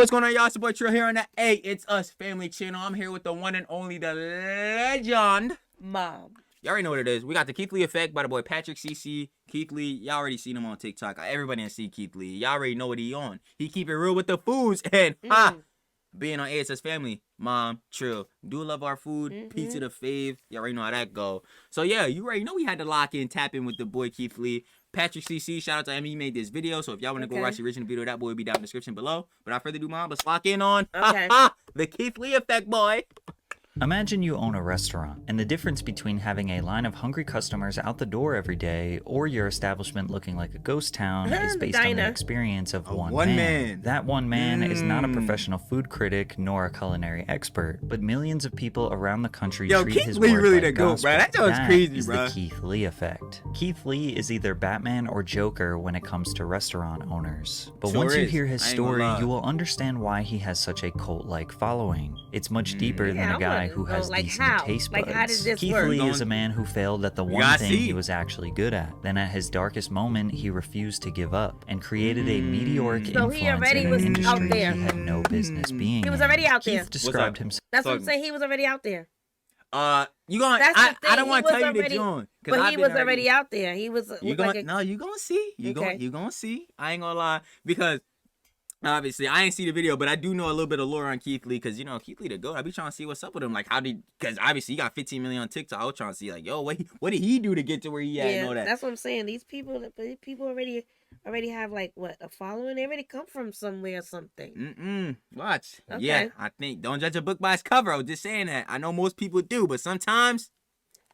what's going on, y'all? It's your boy Trill here on the It's Us Family channel. I'm here with the one and only, the legend, Mom. You already know what it is. We got the Keith Lee effect by the boy Patrick CC. Keith Lee, y'all already seen him on TikTok. Everybody done see Keith Lee. Y'all already know what he on. He keep it real with the foods. And being on AyItsUs Family, Mom, Trill, do love our food. Pizza the fave. Y'all already know how that go. So yeah, you already know we had to lock in, tap in with the boy Keith Lee. Patrick CC, shout out to him. He made this video. So if y'all want to go watch the original video, that boy will be down in the description below. But without further ado, Mom, let's lock in on the Keith Lee effect, boy. Imagine you own a restaurant, and the difference between having a line of hungry customers out the door every day or your establishment looking like a ghost town is based on the experience of one man. That one man is not a professional food critic nor a culinary expert, but millions of people around the country treat Keith his Lee work really like the gospel. GOAT, bro. That was crazy, is bro. The Keith Lee effect. Keith Lee is either Batman or Joker when it comes to restaurant owners. But once you hear his story, you will understand why he has such a cult-like following. It's much deeper than a guy who has decent taste buds. How did this Keith work? Lee is a man who failed at the one thing he was actually good at. Then at his darkest moment, he refused to give up and created a meteoric influence in an industry he had no business being. He was already out there. Keith described himself. That's what I'm saying. He was already out there. You gonna? I don't want to tell you the joint, but he was already out there. He was. You gonna? No, you gonna see. You gonna see. I ain't gonna lie, because obviously I ain't see the video, but I do know a little bit of lore on Keith Lee, because you know Keith Lee the GOAT. I be trying to see what's up with him. Like because obviously he got 15 million on TikTok. I was trying to see like, yo, what did he do to get to where he at and all that. That's what I'm saying. These people already have like what, a following. They already come from somewhere or something. Watch. Okay. Yeah, I think don't judge a book by its cover. I was just saying that. I know most people do, but sometimes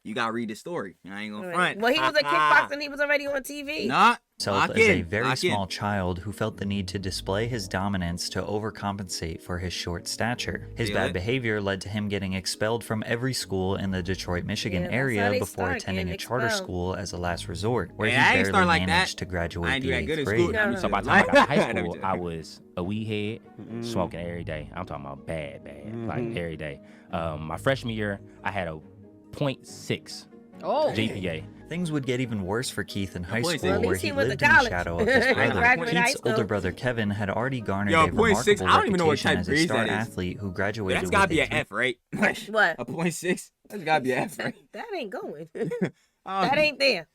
you gotta read the story. I ain't gonna front. Well, he was a kickboxer. He was already on TV. Not as a very small child who felt the need to display his dominance to overcompensate for his short stature. His bad behavior led to him getting expelled from every school in the Detroit, Michigan area before attending a charter school as a last resort, where he barely managed to graduate the 8th grade. So by the time I got to high school, I was a weed head, smoking every day. I'm talking about bad, like every day. My freshman year, I had a 0.6 GPA. Things would get even worse for Keith in high school, where he lived in the college. shadow of his brother. Keith's older brother Kevin had already garnered a remarkable reputation as a star athlete who graduated with That's gotta be an F, right? What? A 0.6? That's gotta be an F, right? That ain't going. That ain't there.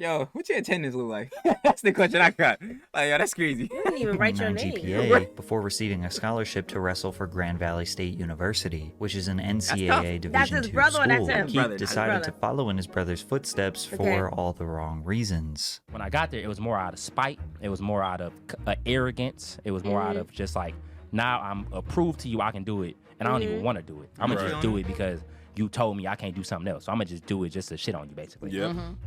Yo, what's your attendance look like? That's the question I got. Like, yo, that's crazy. You didn't even write your name. GPA before receiving a scholarship to wrestle for Grand Valley State University, which is an NCAA Division II school. Keith decided to follow in his brother's footsteps for all the wrong reasons. When I got there, it was more out of spite. It was more out of arrogance. It was more out of just like, now I'm approved to you, I can do it, and I don't even want to do it. I'm gonna just do it because you told me I can't do something else, so I'm gonna just do it just to shit on you, basically.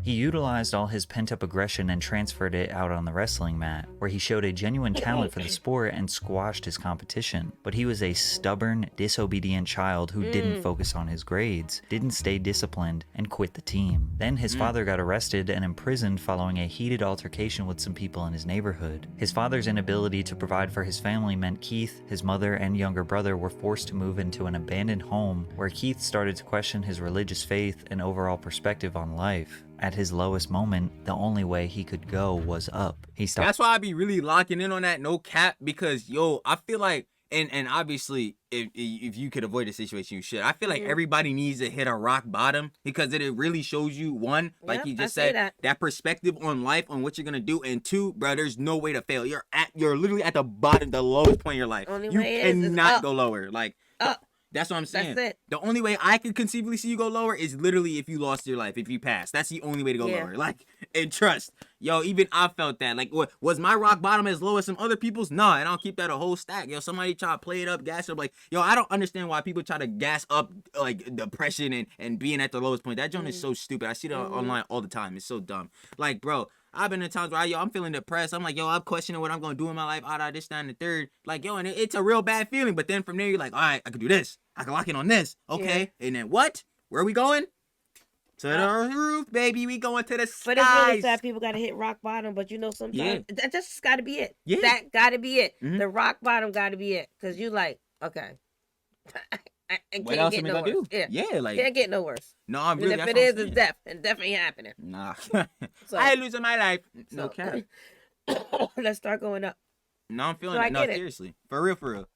He utilized all his pent-up aggression and transferred it out on the wrestling mat, where he showed a genuine talent for the sport and squashed his competition. But he was a stubborn, disobedient child who didn't focus on his grades, didn't stay disciplined, and quit the team. Then his father got arrested and imprisoned following a heated altercation with some people in his neighborhood. His father's inability to provide for his family meant Keith, his mother, and younger brother were forced to move into an abandoned home, where Keith started to question his religious faith and overall perspective on life. At his lowest moment, the only way he could go was up. That's why I be really locking in on that, no cap, because yo, I feel like, and obviously if you could avoid the situation, you should. I feel like everybody needs to hit a rock bottom, because it really shows you, one, like you just said, that perspective on life, on what you're gonna do, and two, bro, there's no way to fail. You're literally at the bottom, the lowest point in your life. You cannot go lower. Like up. That's what I'm saying. That's it. The only way I could conceivably see you go lower is literally if you lost your life, if you passed. That's the only way to go lower. Like, and trust. Yo, even I felt that. Like, was my rock bottom as low as some other people's? Nah, and I don't keep that a whole stack. Yo, somebody try to play it up, gas it up. Like, yo, I don't understand why people try to gas up, like, depression and being at the lowest point. That joint is so stupid. I see that online all the time. It's so dumb. Like, bro, I've been in times where I'm feeling depressed. I'm like, yo, I'm questioning what I'm going to do in my life. This, that, and the third. Like, yo, and it's a real bad feeling. But then from there, you're like, all right, I can do this. I can lock in on this. Okay. Yeah. And then what? Where are we going? To the roof, baby. We going to the skies. But it's really sad people got to hit rock bottom. But you know, sometimes that just got to be it. Yeah. That got to be it. The rock bottom got to be it. Because you like, okay. What else am I gonna do? Yeah, like can't get no worse. No, I'm really. And if it is, it's death, and death ain't happening. Nah, so, I ain't losing my life. No cap. Let's start going up. No, I'm feeling So I that. No, get it. seriously. For real, for real.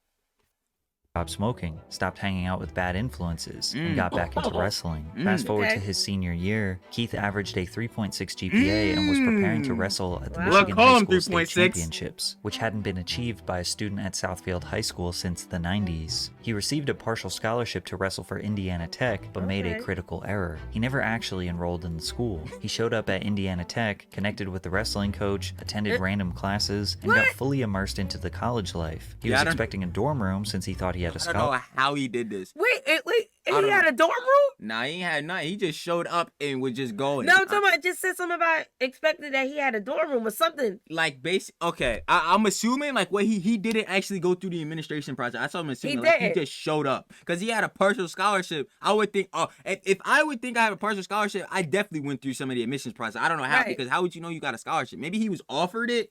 Stopped smoking, stopped hanging out with bad influences, and got back into wrestling. Fast forward Okay. to his senior year, Keith averaged a 3.6 GPA and was preparing to wrestle at the Wow. Michigan Call High him School State 3.6. Championships, which hadn't been achieved by a student at Southfield High School since the 90s. He received a partial scholarship to wrestle for Indiana Tech, but made a Okay. critical error. He never actually enrolled in the school. He showed up at Indiana Tech, connected with the wrestling coach, attended random classes, and got fully immersed into the college life. He Yeah, I was don't- expecting a dorm room since he thought he had a I don't know scholarship. how he did this. Wait, I he don't had know. a dorm room? Nah, he ain't had nothing. He just showed up and was just going. No, I'm talking about just said something about expecting that he had a dorm room or something. Like basic. Okay, I'm assuming like what he didn't actually go through the administration process. That's what I'm assuming. He Like, he didn't. just showed up because he had a partial scholarship. I would think. Oh, if I would think I have a partial scholarship, I definitely went through some of the admissions process. I don't know how Right. because how would you know you got a scholarship? Maybe he was offered it.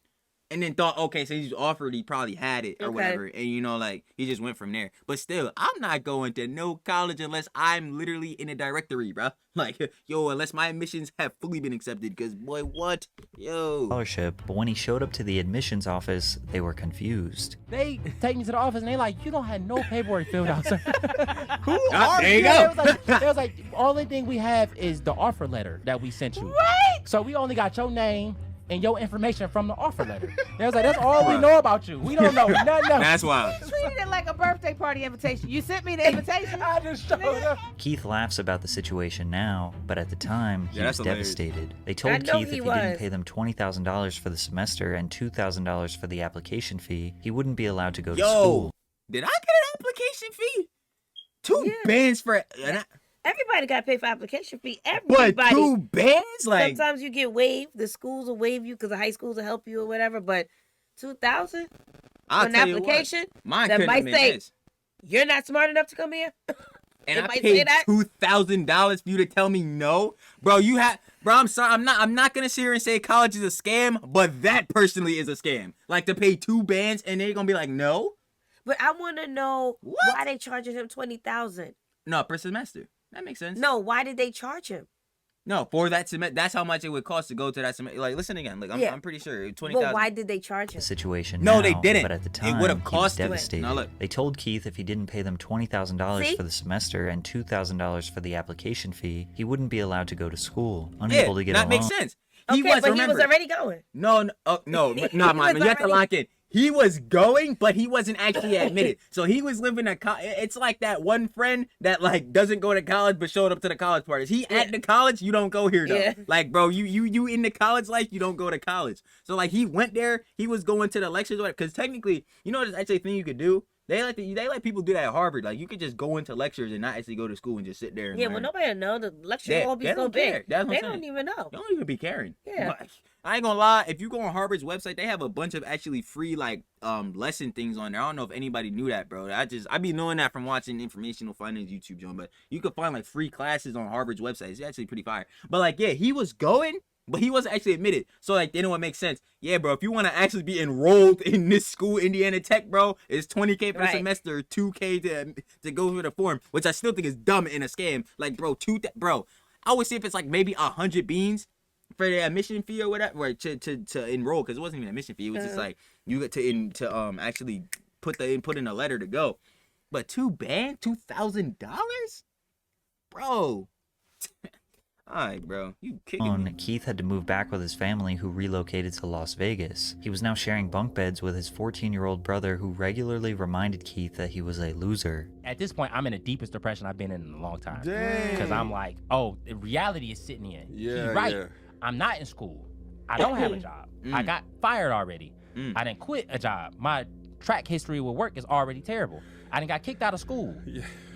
And then thought, okay, so he's offered, he probably had it or Okay. whatever. And you know, like, he just went from there. But still, I'm not going to no college unless I'm literally in a directory, bro. Like, yo, unless my admissions have fully been accepted. Because, boy, what? Yo. Scholarship, but when he showed up to the admissions office, they were confused. They take me to the office and they like, you don't have no paperwork filled out, sir. Who Ah, are there you Yeah, go. They was like, only thing we have is the offer letter that we sent you. Right? So we only got your name and your information from the offer letter. They was like, that's all we know about you. We don't know nothing else. That's wild. Treated it like a birthday party invitation. You sent me the invitation. I just showed up. Keith laughs about the situation now, but at the time, he Yeah, was that's hilarious. devastated. They I told know Keith if he he didn't was. pay them $20,000 for the semester and $2,000 for the application fee, he wouldn't be allowed to go to Yo, school. did I get an application fee? 2 Yeah. bands for, Everybody got to pay for application fee. but Everybody. 2 bands? Like, Sometimes you get waived. The schools will waive you because the high schools will help you or whatever. But 2,000 I'll for an tell you what, application, mine that couldn't might have been say- this. you're not smart enough to come here. And It I might say paid that. $2,000 for you to tell me no, bro. I'm sorry. I'm not gonna sit here and say college is a scam, but that personally is a scam. Like to pay 2 bands and they're gonna be like, no, But I want to know What? why they charging him 20,000. no per semester. That makes sense. No, why did they charge him? No, for that semester, that's how much it would cost to go to that semester. Like, listen again. Like, Yeah. I'm pretty sure But 20,000. why did they charge him? The situation No, now, they didn't. but at the It time, would've he was cost him. devastated. Now look. They told Keith if he didn't pay them $20,000 See? for the semester and $2,000 for the application fee, he wouldn't be allowed to go to school, Yeah, unable to get that along. makes sense. Okay, but he was remember, already going. No, no, no, He no, man. was You have to already- lock in. He was going, but he wasn't actually admitted. So he was living a. It's like that one friend that like doesn't go to college but showed up to the college parties. He at the college, you don't go here though. Yeah. Like, bro, you in the college life, you don't go to college. So like he went there. He was going to the lectures because technically, you know, there's actually a thing you could do. They let people do that at Harvard. Like you could just go into lectures and not actually go to school and just sit there. And Yeah, learn. well, nobody will know. The lecture They- will all be they so don't care. big. That's what They I'm don't saying. even know. Don't even be caring. Yeah. Like, I ain't gonna lie. If you go on Harvard's website, they have a bunch of actually free like lesson things on there. I don't know if anybody knew that, bro. I be knowing that from watching informational finance YouTube, John. But you could find like free classes on Harvard's website. It's actually pretty fire. But like, yeah, he was going, but he wasn't actually admitted. So like, they know what makes sense. Yeah, bro. If you want to actually be enrolled in this school, Indiana Tech, bro, it's $20K for the Right. semester, $2K to go through the form, which I still think is dumb and a scam. Like, bro, bro. I would say if it's like maybe 100 beans for the admission fee or whatever, or to enroll, because it wasn't even an admission fee. It was just like you get to actually put in a letter to go. But $2,000, bro. All right, bro, you kicking me. Keith had to move back with his family, who relocated to Las Vegas. He was now sharing bunk beds with his 14-year-old brother, who regularly reminded Keith that he was a loser. At this point, I'm in the deepest depression I've been in a long time. Dang. Because I'm like, oh, the reality is sitting in. Yeah, He's right. yeah. I'm not in school. I don't have a job. I got fired already. I didn't quit a job. My track history with work is already terrible. I done got kicked out of school.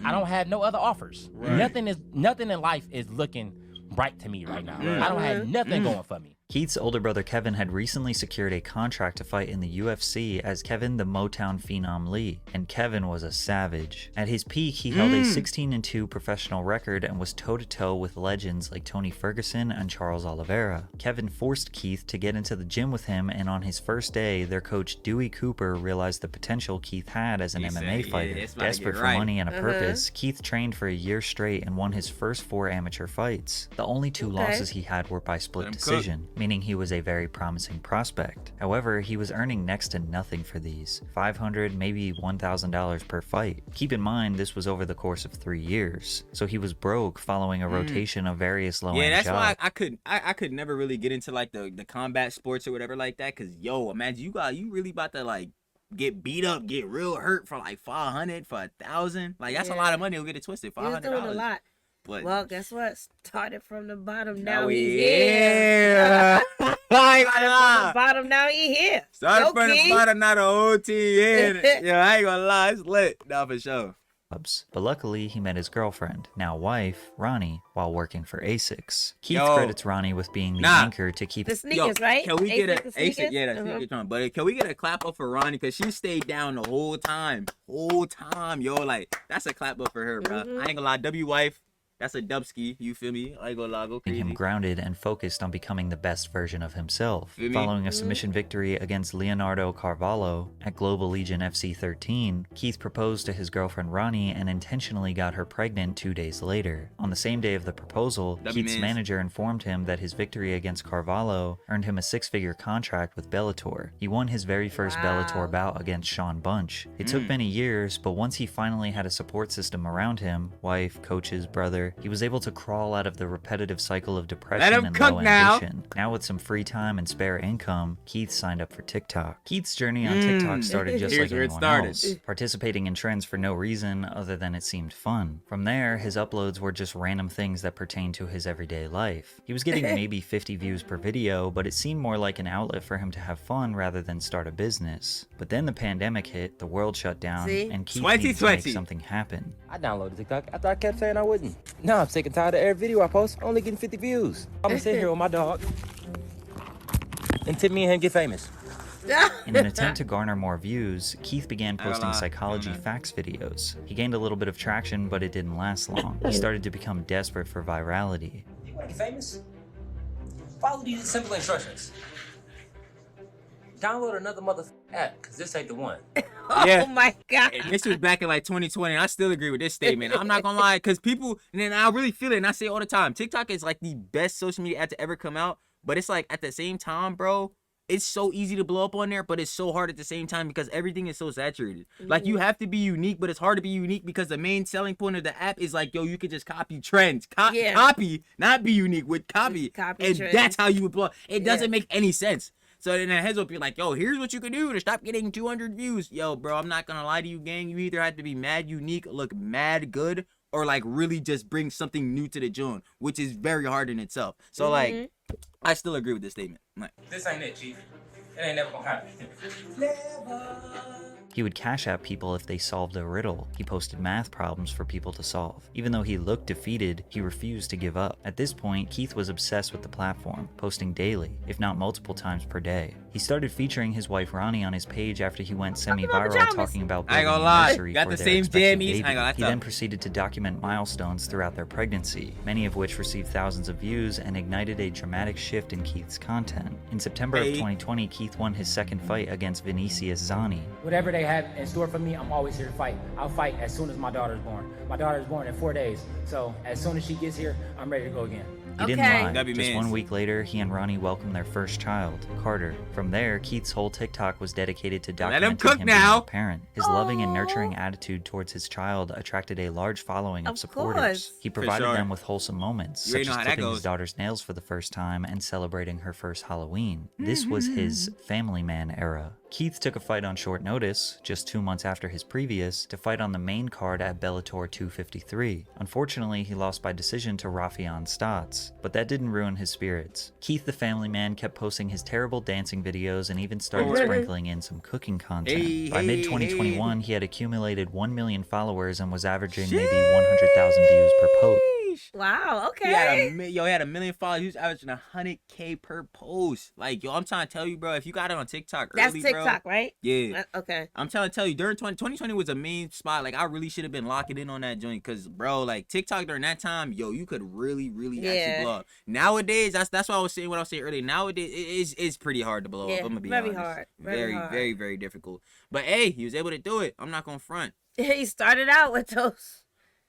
I don't have no other offers. Nothing in life is looking bright to me right now. I don't have nothing going for me. Keith's older brother Kevin had recently secured a contract to fight in the UFC as Kevin the Motown Phenom Lee, and Kevin was a savage. At his peak, he held a 16-2 professional record and was toe-to-toe with legends like Tony Ferguson and Charles Oliveira. Kevin forced Keith to get into the gym with him, and on his first day, their coach Dewey Cooper realized the potential Keith had as an He said, MMA "Yeah, fighter. it's about to Desperate get for right." money and a purpose, Keith trained for a year straight and won his first 4 amateur fights. The only 2 losses he had were by split Let him cook. decision. meaning he was a very promising prospect. However, he was earning next to nothing for these, $500, maybe $1,000 per fight. Keep in mind, this was over the course of 3 years, so he was broke following a rotation of various low-end Yeah, that's jobs. why I could never really get into like the combat sports or whatever like that. Cause yo, imagine you really about to like get beat up, get real hurt for like 500 for 1,000. Like that's a lot of money. We'll get it twisted. He was $500. doing a lot. But Well, guess what? Started from the bottom. now Now we he's here. here. I ain't gonna From the lie. bottom. Now he here. Started Yo, from the King. bottom, not a whole team here. Yo, I ain't gonna lie, it's lit. Nah, for sure. But luckily, he met his girlfriend, now wife, Ronnie, while working for ASICS. Keith Yo. credits Ronnie with being the Nah. anchor to keep The sneakers, right? Can we get ASICS, the a sneakers? ASIC? Yeah, that's what you're talking. But can we get a clap up for Ronnie? Cause she stayed down the whole time. Yo, like that's a clap up for her, bro. I ain't gonna lie, W wife. That's a dubski, you feel me? I ain't gonna lie, go keeping crazy. him grounded and focused on becoming the best version of himself. Feel me? Following a submission victory against Leonardo Carvalho at Global Legion FC 13, Keith proposed to his girlfriend Ronnie and intentionally got her pregnant 2 days later. On the same day of the proposal, Keith's manager informed him that his victory against Carvalho earned him a 6-figure contract with Bellator. He won his very first Bellator bout against Sean Bunch. It took many years, but once he finally had a support system around him, wife, coaches, brother, he was able to crawl out of the repetitive cycle of depression and low ambition. Now with some free time and spare income, Keith signed up for TikTok. Keith's journey on TikTok started just like anyone else, participating in trends for no reason other than it seemed fun. From there, his uploads were just random things that pertained to his everyday life. He was getting maybe 50 views per video, but it seemed more like an outlet for him to have fun rather than start a business. But then the pandemic hit, the world shut down, and Keith needed to make something happen. I downloaded TikTok after I kept saying I wouldn't. Now I'm sick and tired of every video I post only getting 50 views. I'm gonna sit here with my dog and tip me in and get famous. In an attempt to garner more views, Keith began posting psychology facts videos. He gained a little bit of traction, but it didn't last long. He started to become desperate for virality. You wanna get famous? Follow these simple instructions. Download another app, cause this ain't the one. Yeah. Oh my God. And this was back in like 2020, and I still agree with this statement. I'm not gonna lie, because people, and I really feel it, and I say it all the time. TikTok is like the best social media app to ever come out, but it's like at the same time, bro, it's so easy to blow up on there, but it's so hard at the same time because everything is so saturated. Like you have to be unique, but it's hard to be unique because the main selling point of the app is like, yo, you could just copy trends. Copy, not be unique with copy. And trends. that's how you would blow. It doesn't make any sense. So then that heads up, you're like, yo, here's what you can do to stop getting 200 views. Yo, bro, I'm not gonna lie to you, gang. You either have to be mad unique, look mad good, or like really just bring something new to the joint, which is very hard in itself. So like, I still agree with this statement. Like, This ain't it, Chief. It ain't never gonna happen. He would cash out people if they solved a riddle. He posted math problems for people to solve. Even though he looked defeated, he refused to give up. At this point, Keith was obsessed with the platform, posting daily, if not multiple times per day. He started featuring his wife Ronnie on his page after he went semi-viral talking about I ain't building gonna a lie, nursery got for the their same expected jammies. baby. I ain't gonna lie, He then proceeded to document milestones throughout their pregnancy, many of which received thousands of views and ignited a dramatic shift in Keith's content. In September of 2020, Keith won his second fight against Vinicius Zani. Whatever they have in store for me, I'm always here to fight. I'll fight as soon as my daughter's born. My daughter's born in 4 days, so as soon as she gets here, I'm ready to go again. He didn't lie. Just 1 week later, he and Ronnie welcomed their first child, Carter. From there, Keith's whole TikTok was dedicated to documenting him being a parent. His loving and nurturing attitude towards his child attracted a large following of supporters. He provided them with wholesome moments, such as clipping his daughter's nails for the first time and celebrating her first Halloween. This was his family man era. Keith took a fight on short notice, just 2 months after his previous, to fight on the main card at Bellator 253. Unfortunately, he lost by decision to Rafion Stotts, but that didn't ruin his spirits. Keith the family man kept posting his terrible dancing videos and even started sprinkling in some cooking content. By mid-2021, he had accumulated 1 million followers and was averaging maybe 100,000 views per post. Wow, okay. He had a million followers. He was averaging 100K per post. Like, yo, I'm trying to tell you, bro, if you got it on TikTok early, That's TikTok, bro, right? Yeah. Okay. I'm trying to tell you, during 2020 was a main spot. Like, I really should have been locking in on that joint because, bro, like, TikTok during that time, yo, you could really actually blow up. Nowadays, that's what I was saying, what I was saying earlier. Nowadays, it's pretty hard to blow up. I'm going to be honest. Hard. Very, hard. very, very difficult. But, hey, he was able to do it. I'm not going to front. He started out with those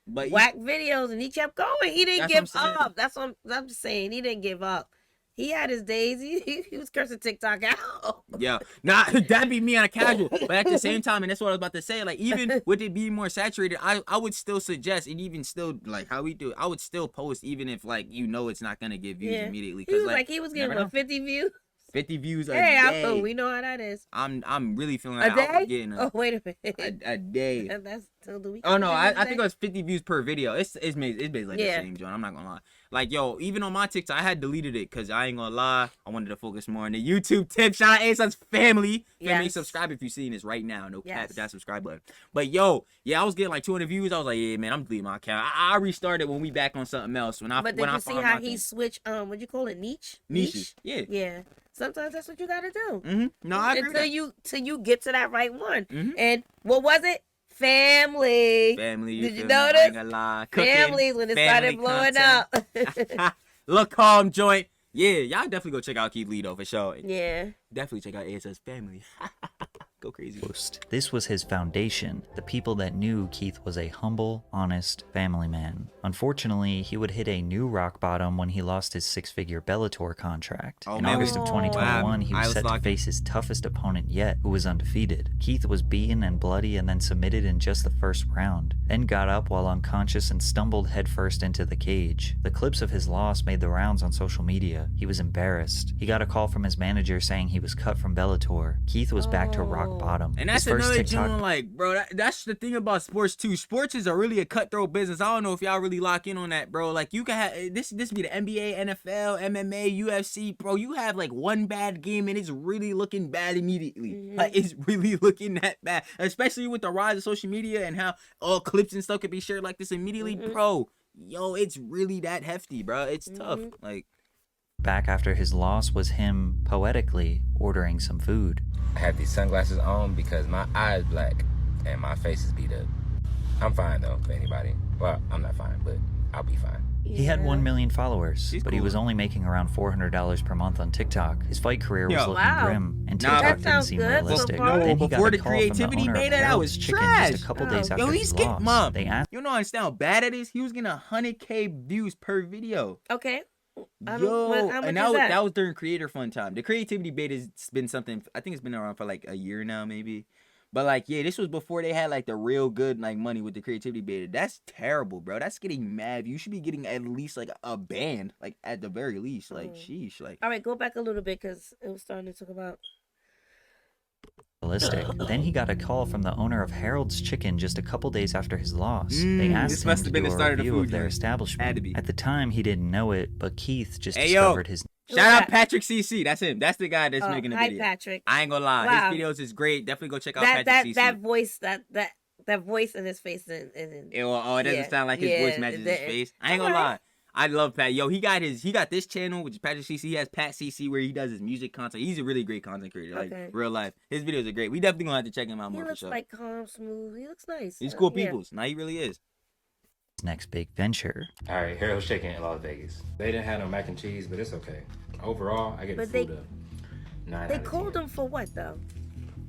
But whack videos and he kept going. He didn't give what I'm up. That's what I'm just saying. He didn't give up. He had his days. He was cursing TikTok out. Yeah, nah, that'd be me on a casual. But at the same time, and that's what I was about to say, like, even with it being more saturated, I would still suggest, and even still, like, how we do it, I would still post, even if, like, it's not gonna get views immediately. He was like, he was getting, 50 views? 50 views a day. Hey, we know how that is. I'm really feeling like a day. Oh, wait a minute. A day. That's till the week. Oh no, I think it was 50 views per video. It's basically like the Yeah. same, John. I'm not gonna lie. Like, yo, even on my TikTok, I had deleted it because I ain't gonna lie. I wanted to focus more on the YouTube tip. Shout out AyItsUsFamily. Family, subscribe if you're seeing this right now. No cap, hit that subscribe button. But yo, yeah, I was getting like 200 views. I was like, yeah, man, I'm deleting my account. I restarted when we back on something else. But did you see how he switched? What'd you call it? Niche. Yeah. Yeah. Sometimes that's what you gotta do. Mm-hmm. No, I agree. Till you get to that right one. Mm-hmm. And what was it? Family. Did you notice? Cooking, Families when it started blowing up. Look calm joint. Yeah, y'all definitely go check out Keith Lee though for sure. Yeah. Definitely check out AyItsUsFamily. Go crazy. This was his foundation, the people that knew Keith was a humble, honest family man. Unfortunately, he would hit a new rock bottom when he lost his 6-figure Bellator contract. In August of 2021, he was set to face his toughest opponent yet, who was undefeated. Keith was beaten and bloody and then submitted in just the first round, then got up while unconscious and stumbled headfirst into the cage. The clips of his loss made the rounds on social media. He was embarrassed. He got a call from his manager saying he was cut from Bellator. Keith was back to rock bottom. And that's another joint, like, bro, that's the thing about sports too. Sports is really a cutthroat business. I don't know if y'all really lock in on that, bro. Like, you can have this be the NBA, NFL, MMA, UFC, bro. You have like one bad game and it's really looking bad immediately. Mm-hmm. Like, it's really looking that bad, especially with the rise of social media and how all clips and stuff can be shared like this immediately, bro. Yo, it's really that hefty, bro. It's tough. Like, back after his loss was him poetically ordering some food. I have these sunglasses on because my eye is black and my face is beat up. I'm fine though, for anybody. Well, I'm not fine, but I'll be fine. He had 1 million followers, but he was only making around $400 per month on TikTok. His fight career was looking grim, and TikTok didn't seem realistic. Then he before the creativity made it, I was trash. Just a couple days after his loss. Mom, they asked, you know, understand how bad it is? He was getting 100K views per video. Okay. Yo, and that was during Creator Fun time. The creativity beta has been something, I think it's been around for like a year now, maybe. But like, yeah, this was before they had like the real good like money with the creativity beta. That's terrible, bro. That's getting mad. You should be getting at least like a band, like at the very least. Like, sheesh. Like, all right, go back a little bit because it was starting to talk about. Then he got a call from the owner of Harold's Chicken just a couple days after his loss. They asked him to do a review of their establishment. At the time, he didn't know it, but Keith just discovered his. Shout out Patrick CC. That's him. That's the guy that's making the video. Hi, Patrick. I ain't gonna lie. Wow. His videos is great. Definitely go check out Patrick CC. That voice, that voice in his face. It doesn't sound like his voice matches his face. I ain't gonna lie. I love Pat. Yo, he got this channel, which is Patrick CC. He has Pat CC where he does his music content. He's a really great content creator, like real life. His videos are great. We definitely gonna have to check him out more for sure. He looks like calm, smooth. He looks nice. He's cool peoples. Nah, he really is. Next big venture. All right, Harold's Chicken in Las Vegas. They didn't have no mac and cheese, but it's okay. Overall, I get the food up. 9 They called him for what though?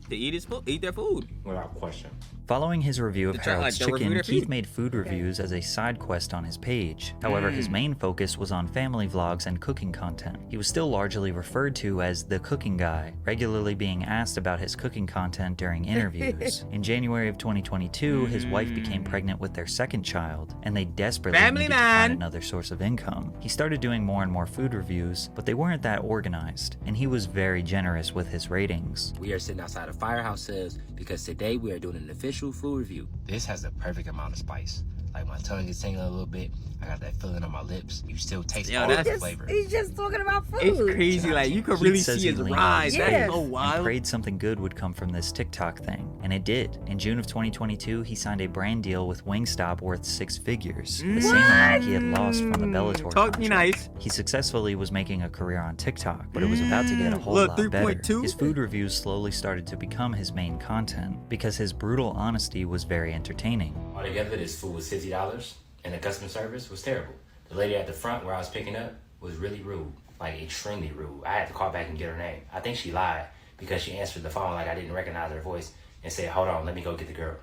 To eat their food. Without question. Following his review of Harold's Chicken, Keith made food reviews as a side quest on his page. However, his main focus was on family vlogs and cooking content. He was still largely referred to as the cooking guy, regularly being asked about his cooking content during interviews. In January of 2022, his wife became pregnant with their second child, and they desperately needed to find another source of income. He started doing more and more food reviews, but they weren't that organized, and he was very generous with his ratings. We are sitting outside of Firehouse Sales because today we are doing an official food review. This has the perfect amount of spice. Like my tongue is tingling a little bit. I got that feeling on my lips. You still taste all the flavor. He's just talking about food. It's crazy. Like you could really see his rise. That's so wild. He prayed something good would come from this TikTok thing, and it did. In June of 2022, he signed a brand deal with Wingstop worth 6 figures, the same amount he had lost from the Bellator contract. Me nice. He successfully was making a career on TikTok, but it was about to get a whole lot better. His food reviews slowly started to become his main content because his brutal honesty was very entertaining. Altogether, this food was $50, and the customer service was terrible. The lady at the front where I was picking up was really rude, like extremely rude. I had to call back and get her name. I think she lied because she answered the phone like I didn't recognize her voice and said, "Hold on, let me go get the girl."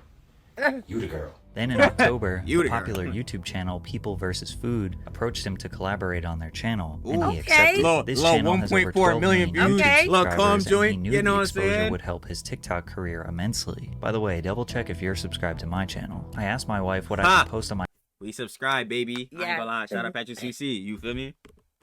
You the girl. Then in October, You the the girl. popular YouTube channel People vs. Food approached him to collaborate on their channel, and Ooh. he Okay. accepted. Low- this low channel has over 1.4 12 million million views. YouTube Okay. Low calm subscribers, and joint, he knew you know the what I'm exposure saying? would help his TikTok career immensely. By the way, double check if you're subscribed to my channel. I asked my wife what I Ha. should post on We subscribe, baby. I ain't Yeah. gonna lie. Shout out Patrick CC. You feel me?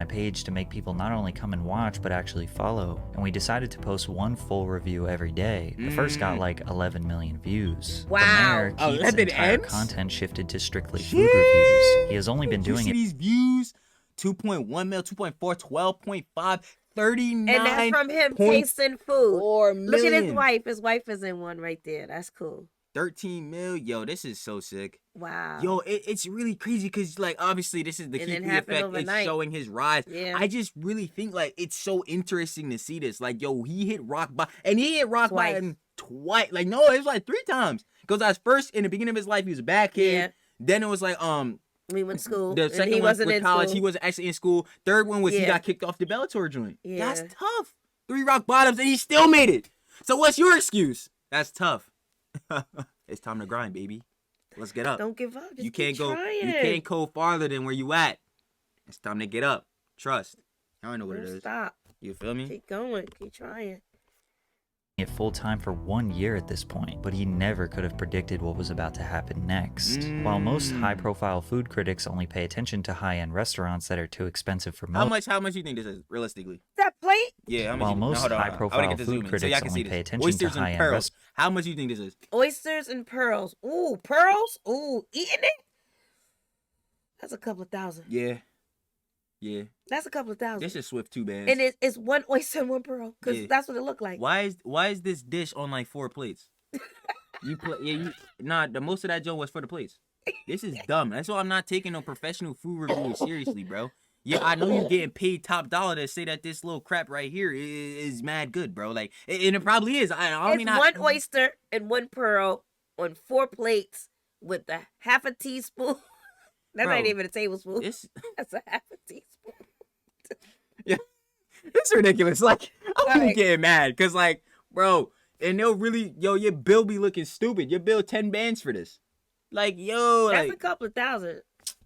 my page to make people not only come and watch but actually follow, and we decided to post one full review every day. The first got like 11 million views. Wow. From there, Keith's 11 entire M's? content shifted to strictly food reviews. He has only been You doing see it these views? 2.1 mil, 2.4, 12.5, 39. And that's from him point tasting food. 4 Look at his million. wife. His wife is in one right there. That's cool. 13 mil. Yo, this is so sick. Wow. Yo, it's really crazy because, like, obviously, this is the And it Keith happened effect. overnight. It's showing his rise. Yeah. I just really think, like, it's so interesting to see this. Like, yo, he hit rock bottom. And he hit rock Twice. bottom twice. Like, no, it was like 3 times. Because at first, in the beginning of his life, he was a bad kid. Yeah. Then it was like, We went to school. the and second he one wasn't with in college, school. he wasn't actually in school. Third one was he Yeah. got kicked off the Bellator joint. Yeah. That's tough. 3 rock bottoms and he still made it. So what's your excuse? That's tough. It's time to grind, baby. Let's get up. Don't give up. Just You keep can't go. trying. You can't go farther than where you at. It's time to get up. Trust. I don't know what it Don't is. stop. You feel me? Keep going. Keep trying. it full time for 1 year at this point, but he never could have predicted what was about to happen next. While most high profile food critics only pay attention to high end restaurants that are too expensive for most. How much you think this is realistically? That plate? Yeah, how much? While you, no, most hold on, high I wanna profile get the zoom food in critics y'all can only see pay this. attention to Oysters and high end pearls. restaurants. How much you think this is? Oysters and pearls. Ooh, pearls? Ooh, eating it? That's a couple of thousand. Yeah. Yeah. That's a couple of thousand. This is Swift 2 bands. And it's one oyster and one pearl. Because Yeah. that's what it looked like. Why is this dish on like 4 plates? The most of that joke was for the plates. This is dumb. That's why I'm not taking no professional food review seriously, bro. Yeah, I know you're getting paid top dollar to say that this little crap right here is mad good, bro. Like, and it probably is. I It's mean, one oyster and one pearl on 4 plates with a half a teaspoon. That's Bro, not even a tablespoon. This, That's a half a teaspoon. it's ridiculous. Like, I'm Right. getting mad because, like, bro, and they'll really, your bill be looking stupid. Your bill 10 bands for this. Like, yo, That's like, a couple of thousand.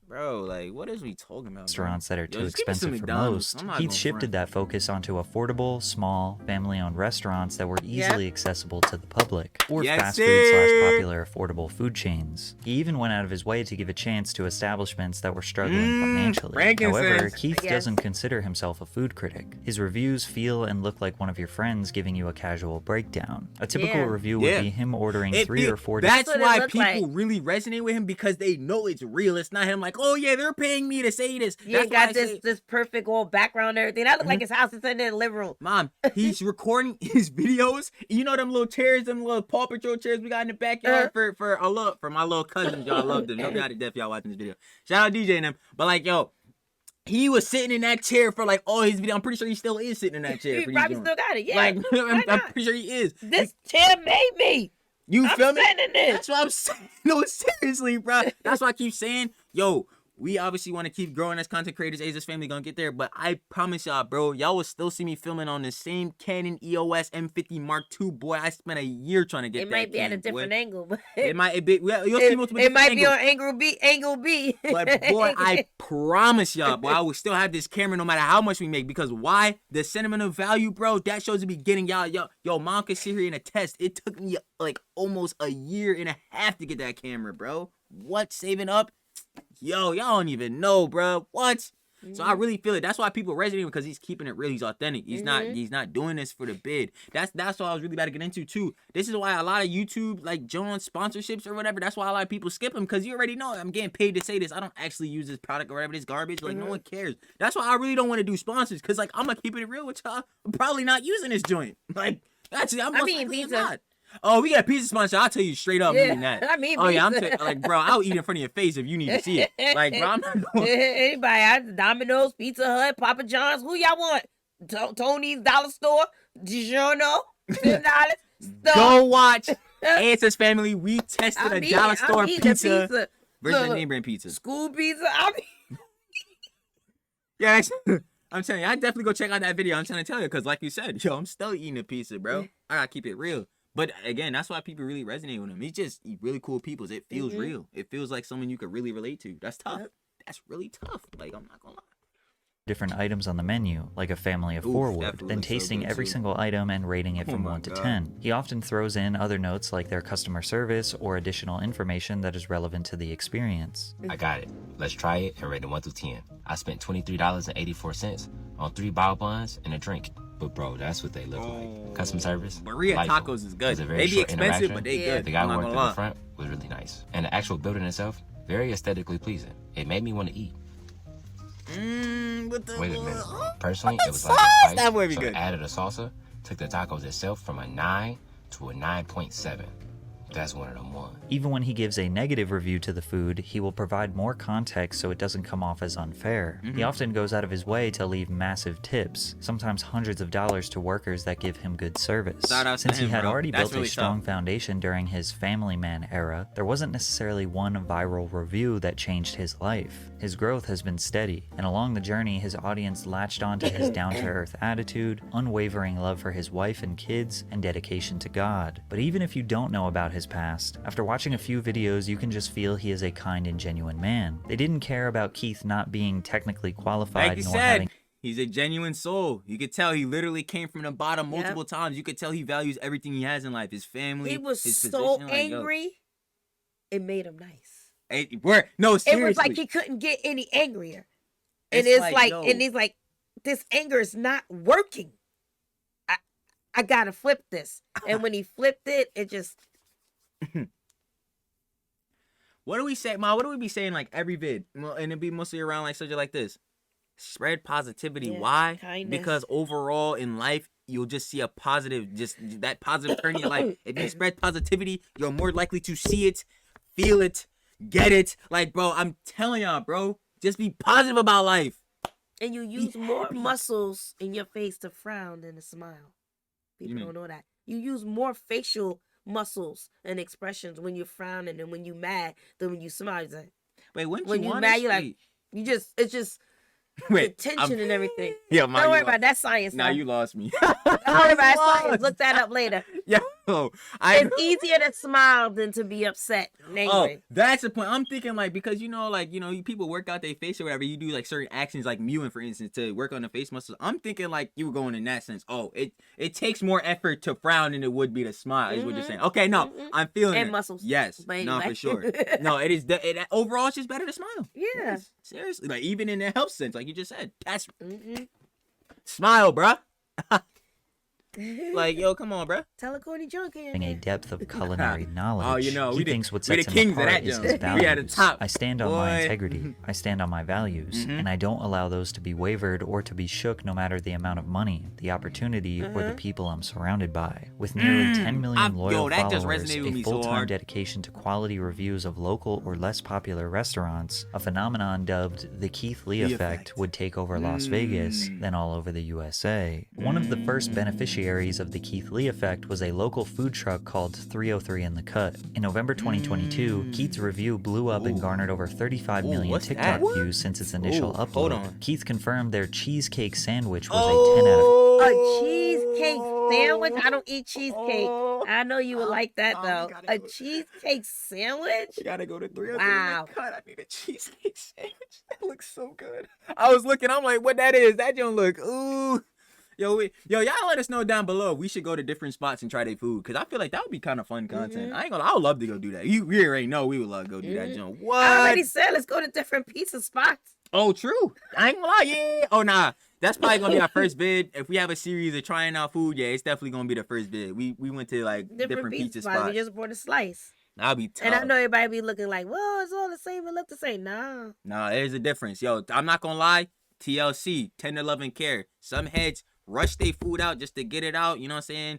bro, like, what is we talking about? Restaurants that are too just give me some expensive for McDonald's. most. I'm not Heath gonna shifted front. that focus onto affordable, small, family-owned restaurants that were easily accessible to the public, or Yes, fast food sir. / popular affordable food chains. He even went out of his way to give a chance to establishments that were struggling financially. However, frankincense. Keith Yes. doesn't consider himself a food critic. His reviews feel and look like one of your friends giving you a casual breakdown. A typical Yeah. review would be him ordering 3 or 4 That's That's what it why looked people like. really resonate with him because they know it's real. It's not him like, oh yeah, they're paying me to say this. You That's ain't why I got this say- this perfect old background and everything. That look like his house is in the living room. Mom, he's recording his videos. You know them little chairs, them little Paw Patrol chairs we got in the backyard for my little cousins. Y'all love them. Don't be out of death, y'all watching this video. Shout out DJ and them. But like, yo, he was sitting in that chair for like all his video. I'm pretty sure he still is sitting in that chair. He For probably these still joints. got it. Yeah. Like, Why I'm not? pretty sure he is. This chair made me. You I'm feel me? sitting in this. That's what I'm saying. No, seriously, bro. That's why I keep saying, yo, we obviously want to keep growing as content creators. AyItsUs Family gonna get there, but I promise y'all, bro, y'all will still see me filming on the same Canon EOS M50 Mark II. Boy, I spent a year trying to get It that. might be at a cam, boy. different angle, but It might be. Well, you'll see multiple. it might different be on angles. angle B. But boy, I promise y'all, boy, I will still have this camera no matter how much we make. Because why? The sentimental value, bro. That shows the beginning, y'all. Yo, mom can sit here and attest. It took me like almost a year and a half to get that camera, bro. What? Saving up? Yo, y'all don't even know, bro. What? So I really feel it. That's why people resonate because he's keeping it real. He's authentic. He's not doing this for the bid. That's what I was really about to get into too. This is why a lot of YouTube like Jones sponsorships or whatever. That's why a lot of people skip them because you already know I'm getting paid to say this. I don't actually use this product or whatever. This garbage. Like no one cares. That's why I really don't want to do sponsors because like I'm gonna keep it real with y'all. I'm probably not using this joint. Like actually, I'm pizza. not. Oh, we got a pizza sponsor. I'll tell you straight up. Yeah, Meaning that. I mean oh yeah, I'm pizza. like, bro, I'll eat in front of your face if you need to see it. Like, bro, I'm not going. Anybody? Domino's, Pizza Hut, Papa John's. Who y'all want? Tony's Dollar Store, DiGiorno, $10. Go watch AyItsUs Family. We tested a dollar store pizza versus Look, a name brand pizza. School pizza. I mean, Yeah, I'm telling you, I definitely go check out that video. I'm trying to tell you because, like you said, yo, I'm still eating a pizza, bro. I gotta keep it real. But again, that's why people really resonate with him. He's just really cool people. It feels real. It feels like someone you could really relate to. That's tough. That's really tough. Like, I'm not gonna lie. Different items on the menu, like a family of four would, then tasting every single item and rating it from 1 to 10. He often throws in other notes like their customer service or additional information that is relevant to the experience. I got it. Let's try it and rate it 1 through 10. I spent $23.84 on 3 bao buns and a drink. But bro, that's what they look like. Customer service. Maria delightful. tacos is good. It was a very They be short expensive, interaction. but they good. The guy I'm who not worked in gonna the lie. front was really nice. And the actual building itself, very aesthetically pleasing. It made me want to eat. Wait a minute. Personally, it was like a spice, That would be so good. I added a salsa, took the tacos itself from a 9 to a 9.7. That's one of them ones. Even when he gives a negative review to the food, he will provide more context so it doesn't come off as unfair. He often goes out of his way to leave massive tips, sometimes hundreds of dollars to workers that give him good service. Shout out to Since he him, had bro. already That's built really a strong tough. foundation during his Family Man era, there wasn't necessarily one viral review that changed his life. His growth has been steady, and along the journey, his audience latched onto his down-to-earth attitude, unwavering love for his wife and kids, and dedication to God. But even if you don't know about his past, after watching a few videos, you can just feel he is a kind and genuine man. They didn't care about Keith not being technically qualified Like you nor said, having he's a genuine soul. You could tell he literally came from the bottom multiple times. You could tell he values everything he has in life. His family, He was his so position. Like, yo, angry, it made him nice. no, It seriously. was like he couldn't get any angrier. And It's it's like, like, yo. and he's like, this anger is not working. I gotta flip this. And when he flipped it, it just What do we say, Ma? What do we be saying like every vid? Well, and it'd be mostly around like subject like this. Spread positivity. Yeah, Why? kindness. Because overall in life, you'll just see a positive, just that positive turn in your life. If you spread positivity, you're more likely to see it, feel it, get it. Like, bro, I'm telling y'all, bro, just be positive about life. and you use more muscles in your face to frown than to smile. People mean? don't know that. You use more facial muscles and expressions when you're frowning and when you're mad than when you smile. It's like, Wait, when when you you want mad, you're like, it's just the wait, tension and everything. Yeah, Ma, Don't worry you about that science. Nah, now. you lost me. Don't worry about science. Look that up later. Yo, It's easier to smile than to be upset and Oh, angry. that's the point. I'm thinking like because people work out their face or whatever. You do like certain actions like mewing, for instance, to work on the face muscles. I'm thinking like you were going in that sense. Oh, it takes more effort to frown than it would be to smile. Is what you're saying. Okay, no, I'm feeling And it. muscles. Yes, But no, anyway. for sure. No, it is. Overall, it's just better to smile. Yeah. Yes, seriously, like even in the health sense, like you just said, that's Mm-hmm. smile, bruh. Like, yo, come on, bruh. Tell a corny joke here. a depth of culinary knowledge. Oh, you know, he we the- thinks what we the sets him kings of apart that is junk. his We values. at the top. I stand on my Boy. integrity. I stand on my values, and I don't allow those to be wavered or to be shook no matter the amount of money, the opportunity, or the people I'm surrounded by. With nearly 10 million loyal that just followers, resonated with a me so full-time hard. dedication to quality reviews of local or less popular restaurants, a phenomenon dubbed the Keith Lee effect would take over Las Vegas, then all over the USA. One of the first beneficiaries of the Keith Lee effect was a local food truck called 303 in the Cut. In November 2022, Keith's review blew up and garnered over 35 million what's TikTok that? views since its initial upload. hold on. Keith confirmed their cheesecake sandwich was a 10 out of A cheesecake sandwich? I don't eat cheesecake. I know you would like that though. A cheesecake sandwich? You gotta go to 303 Wow. I need a cheesecake sandwich. That looks so good. I was looking, I'm like, what that is? That don't look, ooh. Y'all let us know down below. We should go to different spots and try their food. Cause I feel like that would be kind of fun content. I would love to go do that. We already know we would love to go do that, John. What? I already said let's go to different pizza spots. Oh, true. I ain't gonna lie, yeah. Oh, nah. That's probably gonna be our first vid. If we have a series of trying out food, yeah, it's definitely gonna be the first vid. We went to like different pizza spots. We just bought a slice. I'll be tough. And I know everybody be looking like, well, it's all the same. It look the same. Nah. Nah, there's a difference. Yo, I'm not gonna lie. TLC, tender love and care. Some heads rush their food out just to get it out. You know what I'm saying?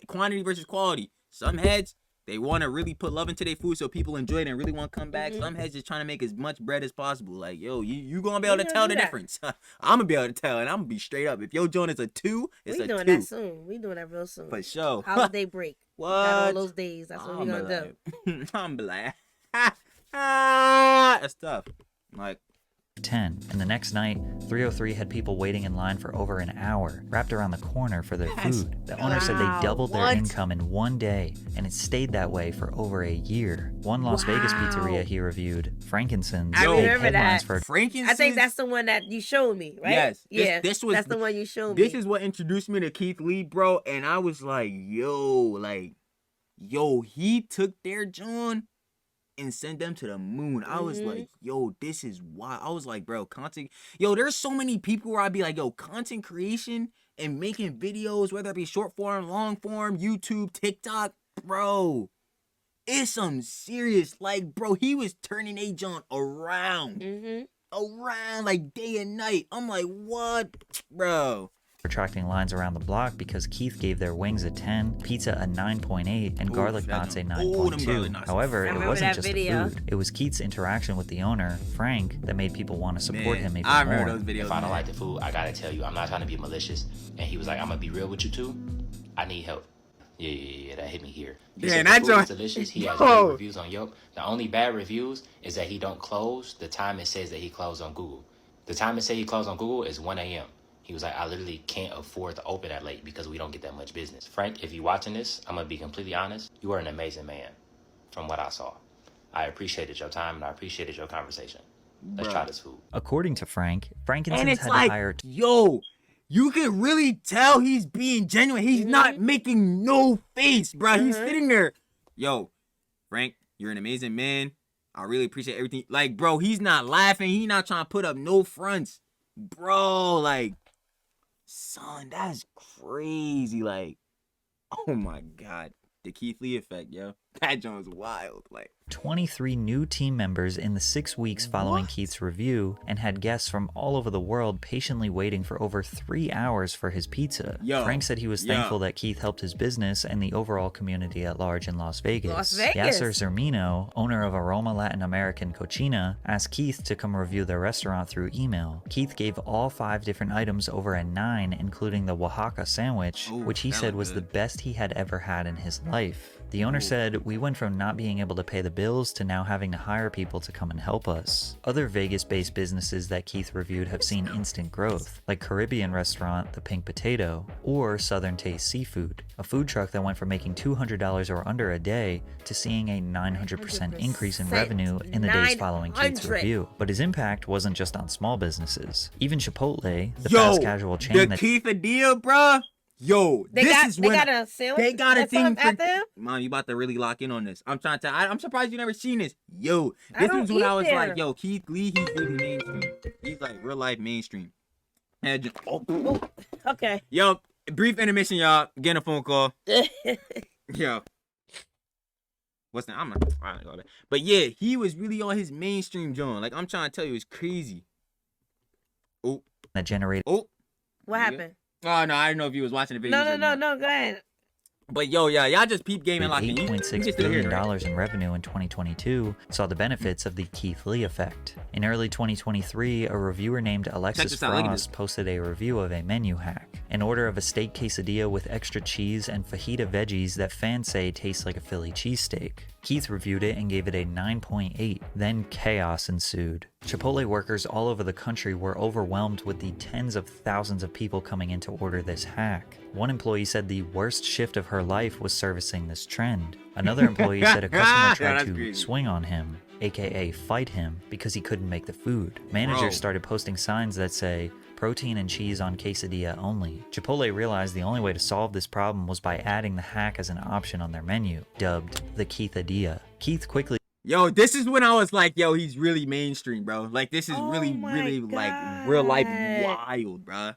Quantity versus quality. Some heads, they want to really put love into their food so people enjoy it and really want to come back. Some heads just trying to make as much bread as possible. Like, yo, you gonna be able to tell the difference. I'm gonna be able to tell, and I'm gonna be straight up. If your joint is a 2, it's We a doing 2. that soon. We doing that real soon. For sure. Holiday break. What? Got all those days. That's what we gonna do. I'm black. That's tough. Like, 10, and the next night, 303 had people waiting in line for over an hour, wrapped around the corner for their food. The owner said they doubled their income in one day, and it stayed that way for over a year. One Las Vegas pizzeria he reviewed, Frankincense, I made remember headlines that. for Frankincense. I think that's the one that you showed me, right? Yes. This was that's the one you showed me. This is what introduced me to Keith Lee, bro. And I was like, yo, he took their John and sent them to the moon. I was like, yo, this is wild. I was like, bro, content. Yo, there's so many people where I'd be like, yo, content creation and making videos, whether it be short form, long form, YouTube, TikTok, bro. It's some serious, like, bro, he was turning a John around. Around like day and night. I'm like, what, bro? attracting lines around the block because Keith gave their wings a 10, pizza a 9.8, and garlic knots a 9.2. However, it wasn't just the food. It was Keith's interaction with the owner, Frank, that made people want to support him even more. I remember those videos. If I don't like the food, I gotta tell you, I'm not trying to be malicious. And he was like, I'm gonna be real with you too. I need help. Yeah, that hit me here. He said the food is delicious. He has great reviews on Yelp. The only bad reviews is that he don't close the time it says that he closed on Google. The time it says he closed on Google is 1 a.m. He was like, I literally can't afford to open that late because we don't get that much business. Frank, if you're watching this, I'm gonna be completely honest. You are an amazing man from what I saw. I appreciated your time and I appreciated your conversation. Let's try this food. According to Frank, Frankincense had to hire... Yo, you can really tell he's being genuine. He's not making no face, bro. He's sitting there. Yo, Frank, you're an amazing man. I really appreciate everything. Like, bro, he's not laughing. He's not trying to put up no fronts. Bro, like, son, that's crazy. Like, oh my God. The Keith Lee effect, yo. That Jones wild. Like, 23 new team members in the 6 weeks following Keith's review, and had guests from all over the world patiently waiting for over 3 hours for his pizza. Frank said he was thankful that Keith helped his business and the overall community at large in Las Vegas. Yasser Zermino, owner of Aroma Latin American Cochina, asked Keith to come review their restaurant through email. Keith gave all 5 different items over a 9, including the Oaxaca sandwich, which he said was the best he had ever had in his life. The owner said, "We went from not being able to pay the bills to now having to hire people to come and help us." Other Vegas-based businesses that Keith reviewed have seen instant growth, like Caribbean restaurant The Pink Potato, or Southern Taste Seafood, a food truck that went from making $200 or under a day to seeing a 900% increase in revenue in the days following Keith's review. But his impact wasn't just on small businesses. Even Chipotle, the fast casual chain that... Keith Adia, bruh. Yo, they got a sandwich. They got a thing for them. Mom, you about to really lock in on this. I'm trying to. I'm surprised you never seen this. Yo, this is when I was like, yo, Keith Lee, he's really mainstream. He's like real life mainstream. And just, okay. Yo, brief intermission, y'all. Getting a phone call. Yo, what's that? I'm not all that. But yeah, he was really on his mainstream joint. Like I'm trying to tell you, it's crazy. That generated. What happened? Oh, no, I didn't know if you was watching the video. No, go ahead. But yo, y'all just peep gaming like $8.6 billion in revenue in 2022 saw the benefits of the Keith Lee effect. In early 2023, a reviewer named Alexis Frost posted a review of a menu hack. An order of a steak quesadilla with extra cheese and fajita veggies that fans say tastes like a Philly cheesesteak. Keith reviewed it and gave it a 9.8. Then chaos ensued. Chipotle workers all over the country were overwhelmed with the tens of thousands of people coming in to order this hack. One employee said the worst shift of her life was servicing this trend. Another employee said a customer tried to swing on him, aka fight him, because he couldn't make the food. Managers started posting signs that say, "Protein and cheese on quesadilla only." Chipotle realized the only way to solve this problem was by adding the hack as an option on their menu, dubbed the Keithadilla. Keith quickly... Yo, this is when I was like, yo, he's really mainstream, bro. Like, this is really like real life wild, bro.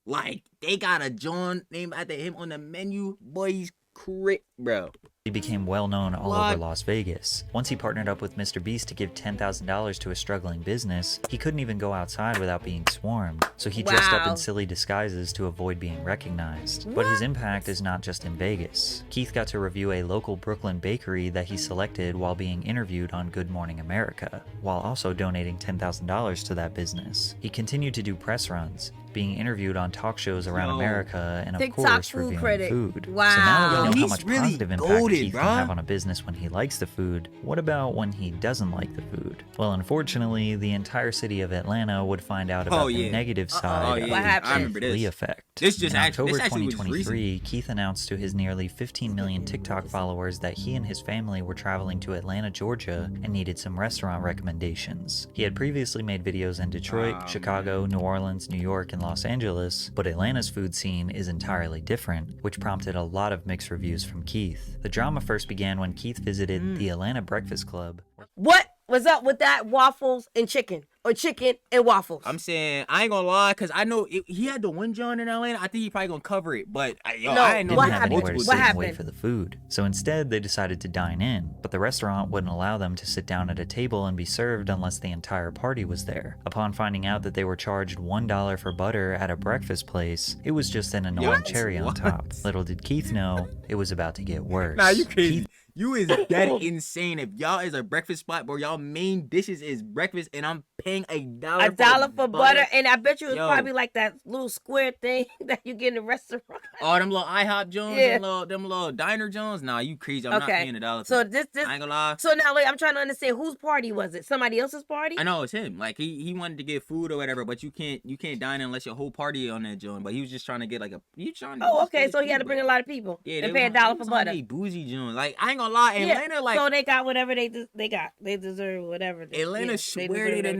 Like, they got a John named after him on the menu. Boy, he's crit, bro. He became well known all over Las Vegas. Once he partnered up with Mr. Beast to give $10,000 to a struggling business, he couldn't even go outside without being swarmed. So he dressed up in silly disguises to avoid being recognized. But his impact is not just in Vegas. Keith got to review a local Brooklyn bakery that he selected while being interviewed on Good Morning America, while also donating $10,000 to that business. He continued to do press runs, being interviewed on talk shows around America, and of TikTok course food reviewing critic. food. Wow. So now that we know how He's much really positive impact goated, Keith bruh. can have on a business when he likes the food, what about when he doesn't like the food? Well, unfortunately, the entire city of Atlanta would find out about the negative side of What the happened? I remember Keith this. Lee effect. This just In actually- October this actually was 2023, Keith announced to his nearly 15 million TikTok followers that he and his family were traveling to Atlanta, Georgia, and needed some restaurant recommendations. He had previously made videos in Detroit, Chicago, New Orleans, New York, and Los Angeles, but Atlanta's food scene is entirely different, which prompted a lot of mixed reviews from Keith. The drama first began when Keith visited the Atlanta Breakfast Club. What was up with that waffles and chicken? Or chicken and waffles? I'm saying, I ain't gonna lie, because I know he had the one John in Atlanta. I think he probably gonna cover it, but I ain't know Didn't he have had anywhere multiple to What sit and happened? wait for the food. So instead, they decided to dine in, but the restaurant wouldn't allow them to sit down at a table and be served unless the entire party was there. Upon finding out that they were charged $1 for butter at a breakfast place, it was just an annoying cherry on top. Little did Keith know, it was about to get worse. Nah, you crazy. Keith You is dead insane. If y'all is a breakfast spot where y'all main dishes is breakfast and I'm paying $1 for butter, and I bet you it's Yo. probably like that little square thing that you get in the restaurant. all them little IHOP Jones, Yeah. them little diner Jones. Nah, you crazy. I'm not Okay. paying $1. So for this that. I ain't gonna lie. so now like I'm trying to understand whose party was it? Somebody else's party? I know it's him. Like he wanted to get food or whatever, but you can't dine in unless your whole party on that joint. But he was just trying to get like a. Oh, okay. So he had to bring a lot of people and pay $1 for butter. Bougie joint. Like I ain't gonna lie, Atlanta like. So they got whatever they got. They deserve whatever. Atlanta swear they the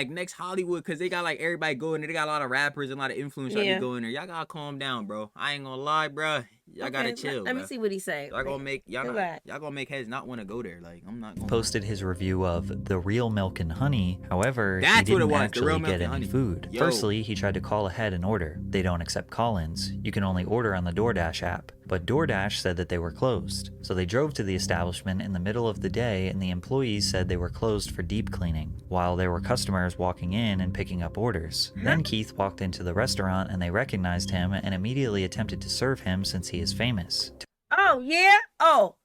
next Hollywood because they got like everybody going there. They got a lot of rappers and a lot of influencers that be going there. Y'all gotta calm down, bro. I ain't gonna lie, bro. Y'all gotta chill. Let me see what he say. Y'all gonna make heads not want to go there. Like I'm not. Posted his review of The Real Milk and Honey. However, That's he didn't what it was, actually get any honey. food. Yo. Firstly, he tried to call ahead and order. They don't accept call-ins. You can only order on the DoorDash app. But DoorDash said that they were closed. So they drove to the establishment in the middle of the day, and the employees said they were closed for deep cleaning, while there were customers walking in and picking up orders. Then Keith walked into the restaurant and they recognized him and immediately attempted to serve him since he is famous. Oh yeah. Oh,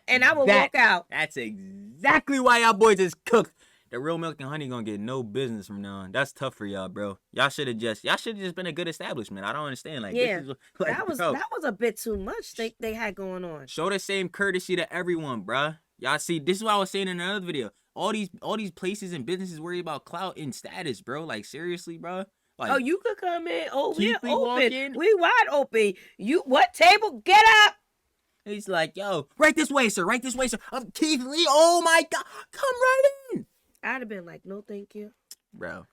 and I will walk out. That's exactly why y'all boys is cooked. The Real Milk and Honey gonna get no business from now on. That's tough for y'all, bro. Y'all should have just been a good establishment. I don't understand. Like Yeah. this is like, that was a bit too much they had going on. Show the same courtesy to everyone, bruh. Y'all see, this is what I was saying in another video. All these places and businesses worry about clout and status, bro. Like seriously, bro. Like, Oh, you could come in. Oh, we're Keith Lee walk open. in. We wide open. You what table? Get up. he's like, yo, right this way, sir. Right this way, sir. Keith Lee. Oh my God, come right in, I'd have been like, no, thank you. bro.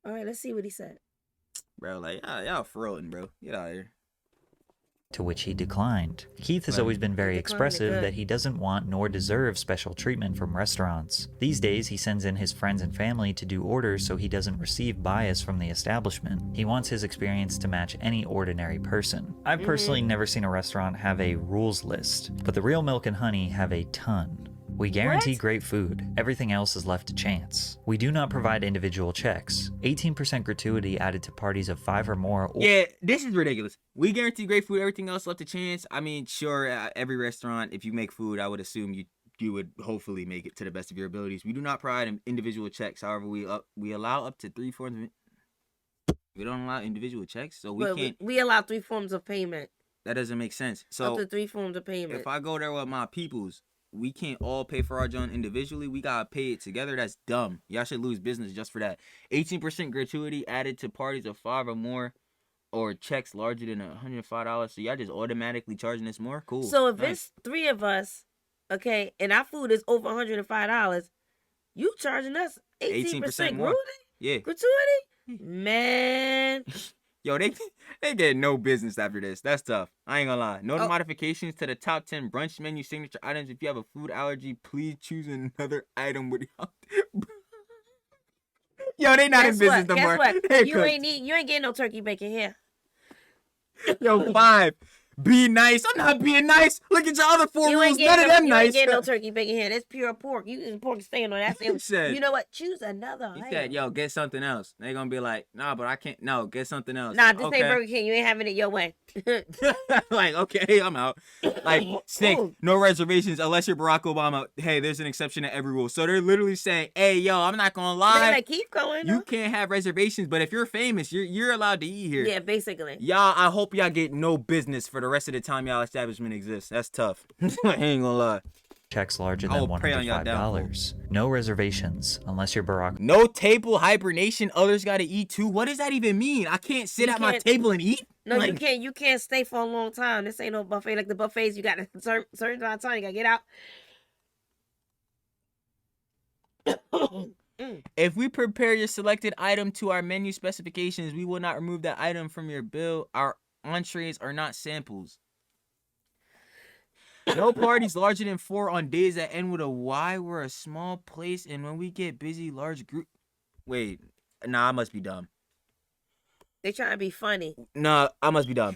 All right, let's see what he said. Bro, like y'all frozen, bro. Get out of here. To which he declined. Keith has always been very Declined it expressive good. that he doesn't want nor deserve special treatment from restaurants. These days, he sends in his friends and family to do orders so he doesn't receive bias from the establishment. He wants his experience to match any ordinary person. I've personally never seen a restaurant have a rules list, but the Real Milk and Honey have a ton. We guarantee great food. Everything else is left to chance. We do not provide individual checks. 18% gratuity added to parties of 5 or more. Yeah, this is ridiculous. We guarantee great food. Everything else left to chance. I mean, sure, every restaurant, if you make food, I would assume you would hopefully make it to the best of your abilities. We do not provide individual checks. However, we allow up to 3 forms of. We don't allow individual checks, so we But can't. we allow 3 forms of payment. That doesn't make sense. Up So to 3 forms of payment. if I go there with my peoples, we can't all pay for our joint individually. We gotta pay it together. That's dumb. Y'all should lose business just for that. 18% gratuity added to parties of 5 or more, or checks larger than $105. So y'all just automatically charging this more? Cool. So if Nice. it's 3 of us, okay, and our food is over $105, you charging us 18% more. Yeah. gratuity? Man. Yo, they get no business after this. That's tough. I ain't gonna lie. No Oh. modifications to the top 10 brunch menu signature items. If you have a food allergy, please choose another item with Yo, they not in business no more. Guess what? They You cooked. ain't getting no turkey bacon here. Yo, 5. Be nice. I'm not being nice. Look at your other 4 rules. None of them you nice. ain't getting no turkey bacon here. That's pure pork. You eating pork stand on that. He said, you know what? Choose another. He said, yo, get something else. They gonna be like, nah, but I can't. No, get something else. Nah, this okay. ain't Burger King. You ain't having it your way. Like, okay, I'm out. Like, Snake, no reservations unless you're Barack Obama. Hey, there's an exception to every rule. So they're literally saying, hey, yo, I'm not gonna lie. They like, keep going. You can't have reservations, but if you're famous, you're allowed to eat here. Yeah, basically. Y'all, I hope y'all get no business for the rest of the time y'all establishment exists. That's tough. I ain't gonna lie. Checks larger than $105. No reservations unless you're Barack. No table hibernation. Others got to eat too. What does that even mean? I can't sit at my table and eat? No, like, you can't. You can't stay for a long time. This ain't no buffet like the buffets. You got a certain amount of time. You gotta get out. If we prepare your selected item to our menu specifications, we will not remove that item from your bill. Our entrees are not samples. No parties larger than 4 on days that end with a Y. We're a small place, and when we get busy, large group. Wait, nah, I must be dumb. They trying to be funny. Nah, I must be dumb.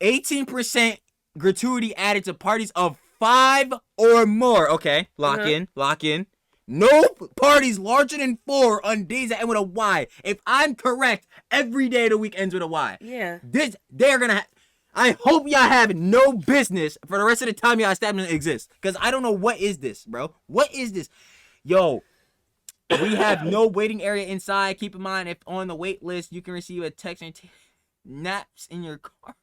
18% gratuity added to parties of 5 or more. Okay, lock in. No parties larger than 4 on days that end with a Y. If I'm correct, every day of the week ends with a Y. Yeah. They're gonna. I hope y'all have no business for the rest of the time y'all establishment exists. Because I don't know what is this, bro. What is this? Yo, we have no waiting area inside. Keep in mind, if on the wait list, you can receive a text and naps in your car.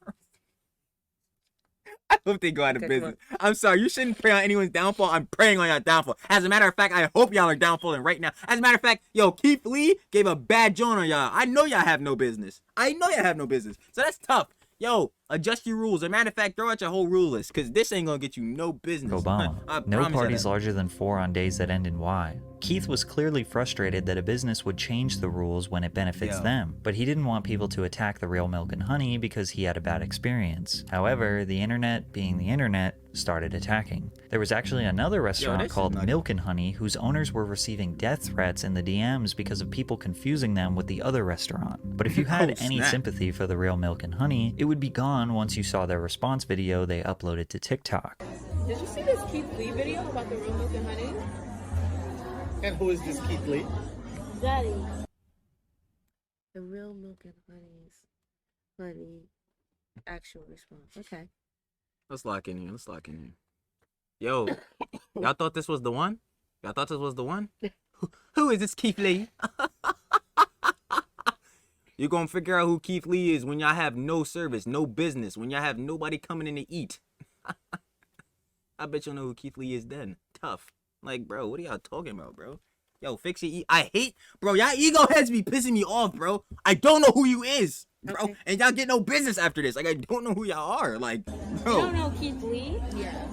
I hope they go out of business. I'm sorry. You shouldn't pray on anyone's downfall. I'm praying on your downfall. As a matter of fact, I hope y'all are downfalling right now. As a matter of fact, yo, Keith Lee gave a bad joint on y'all. I know y'all have no business. So that's tough. Yo, adjust your rules. As a matter of fact, throw out your whole rule list, because this ain't going to get you no business. Obama. No parties larger than 4 on days that end in Y. Keith was clearly frustrated that a business would change the rules when it benefits them, but he didn't want people to attack the Real Milk and Honey because he had a bad experience. However, the internet, being the internet, started attacking. There was actually another restaurant called Milk and Honey whose owners were receiving death threats in the DMs because of people confusing them with the other restaurant. But if you had any sympathy for the Real Milk and Honey, it would be gone once you saw their response video they uploaded to TikTok. Did you see this Keith Lee video about the Real Milk and Honey? And who is this Keith Lee? Daddy. The Real Milk and Honey actual response. Okay. Let's lock in here. Yo, y'all thought this was the one? Who is this Keith Lee? You're gonna figure out who Keith Lee is when y'all have no service, no business, when y'all have nobody coming in to eat. I bet you'll know who Keith Lee is then. Tough. Like, bro, what are y'all talking about, bro? Yo, fix your I hate, bro, y'all ego heads be pissing me off, bro. I don't know who you is, bro. Okay. And y'all get no business after this. Like, I don't know who y'all are. Like, bro. You don't know Keith Lee? Yeah.